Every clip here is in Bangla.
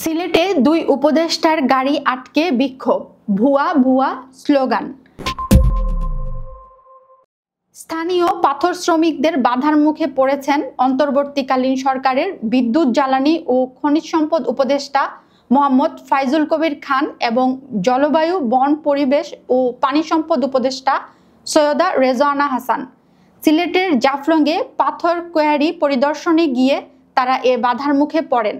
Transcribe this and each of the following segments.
সিলেটে দুই উপদেষ্টার গাড়ি আটকে বিক্ষোভ, ভুয়া ভুয়া স্লোগান। স্থানীয় পাথর শ্রমিকদের বাধার মুখে পড়েছেন অন্তর্বর্তীকালীন সরকারের বিদ্যুৎ, জ্বালানি ও খনিজ সম্পদ উপদেষ্টা মোহাম্মদ ফাইজুল কবির খান এবং জলবায়ু, বন, পরিবেশ ও পানি সম্পদ উপদেষ্টা সৈয়দা রেজওয়ানা হাসান। সিলেটের জাফলংয়ে পাথর কোয়ারি পরিদর্শনে গিয়ে তারা এ বাধার মুখে পড়েন।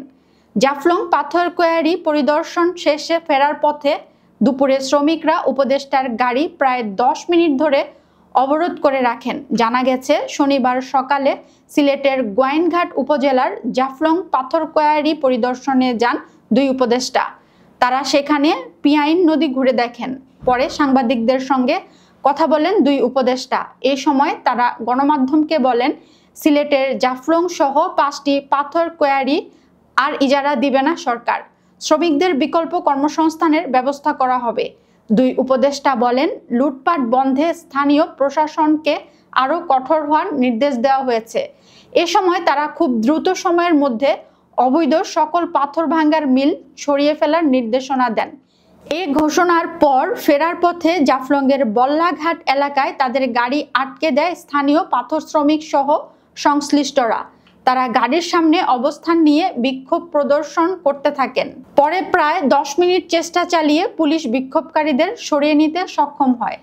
জাফলং পাথর কোয়ারি পরিদর্শন শেষে ফেরার পথে দুপুরে শ্রমিকরা উপদেষ্টার গাড়ি প্রায় 10 মিনিট ধরে অবরোধ করে রাখেন। জানা গেছে, শনিবার সকালে সিলেটের গোয়াইনঘাট উপজেলার জাফলং পাথর কোয়ারি পরিদর্শনে যান দুই উপদেষ্টা। তারা সেখানে পিয়াইন নদী ঘুরে দেখেন। পরে সাংবাদিকদের সঙ্গে কথা বলেন দুই উপদেষ্টা। এই সময় তারা গণমাধ্যমকে বলেন, সিলেটের জাফলং সহ 5টি পাথর কোয়ারি আর ইজারা দিবে না সরকার। শ্রমিকদের বিকল্প কর্মসংস্থানের ব্যবস্থা করা হবে। দুই উপদেষ্টা বলেন, লুটপাট বন্ধে স্থানীয় প্রশাসনকে আরও কঠোর হওয়ার নির্দেশ দেওয়া হয়েছে। এ সময় তারা খুব দ্রুত সময়ের মধ্যে অবৈধ সকল পাথর ভাঙ্গার মিল সরিয়ে ফেলার নির্দেশনা দেন। এ ঘোষণার পর ফেরার পথে জাফলংয়ের বল্লাঘাট এলাকায় তাদের গাড়ি আটকে দেয় স্থানীয় পাথর শ্রমিক সহ সংশ্লিষ্টরা। তারা গাড়ির সামনে অবস্থান নিয়ে বিক্ষোভ প্রদর্শন করতে থাকেন। পরে প্রায় 10 মিনিট চেষ্টা চালিয়ে পুলিশ বিক্ষোভকারীদের সরিয়ে নিতে সক্ষম হয়।